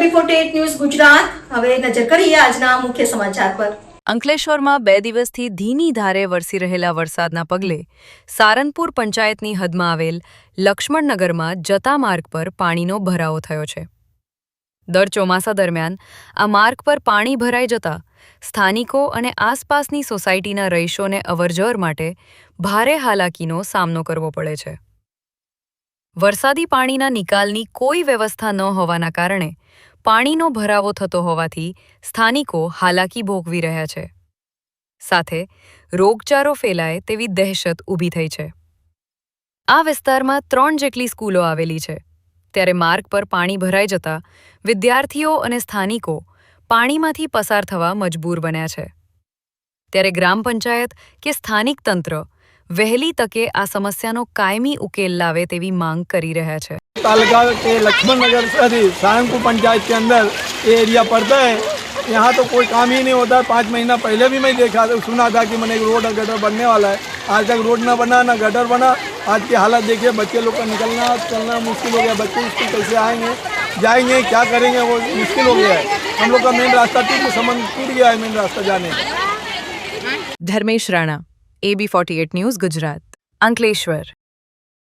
AB48 news Gujarat હવે નજર કરીએ આજના મુખ્ય સમાચાર પર। અંકલેશ્વરમાં 2 દિવસથી ધીમી ધારે વરસી રહેલા વરસાદના પગલે સારનપુર પંચાયતની હદમાં આવેલ લક્ષ્મણનગરમાં જતા માર્ગ પર પાણીનો ભરાવો થયો છે। દર ચોમાસા દરમિયાન આ માર્ગ પર પાણી ભરાઈ જતા સ્થાનિકો અને આસપાસની સોસાયટીના રહીશોને અવરજવર માટે ભારે હાલાકીનો સામનો કરવો પડે છે। વરસાદી પાણીના નિકાલની કોઈ વ્યવસ્થા ન હોવાના કારણે પાણીનો ભરાવો થતો હોવાથી સ્થાનિકો હાલાકી ભોગવી રહ્યા છે, સાથે રોગચાળો ફેલાય તેવી દહેશત ઊભી થઈ છે। આ વિસ્તારમાં 3 જેટલી સ્કૂલો આવેલી છે, ત્યારે માર્ગ પર પાણી ભરાઈ જતા વિદ્યાર્થીઓ અને સ્થાનિકો પાણીમાંથી પસાર થવા મજબૂર બન્યા છે। ત્યારે ગ્રામ પંચાયત કે સ્થાનિક તંત્ર વહેલી તકે આ સમસ્યાનો કાયમી ઉકેલ लावे तेवी मांग करी रहा है। तालुका के लक्ष्मण नगर से सारनपुर पंचायत के अंदर ये एरिया पड़ता है। यहाँ तो कोई काम ही नहीं होता। 5 महीना पहले भी मैं देखा सुना था कि मैंने एक रोड और गटर बनने वाला है। आज तक रोड ना बना ना गटर बना। आज की हालत देखिए, बच्चे लोग का निकलना चलना मुश्किल हो गया। बच्चे स्कूल कैसे आएंगे जाएंगे क्या करेंगे वो मुश्किल हो गया है। हम लोग का मेन रास्ता टूट गया है, मेन रास्ता जाने। Dharmesh Rana, AB48 news Gujarat, Ankleshwar.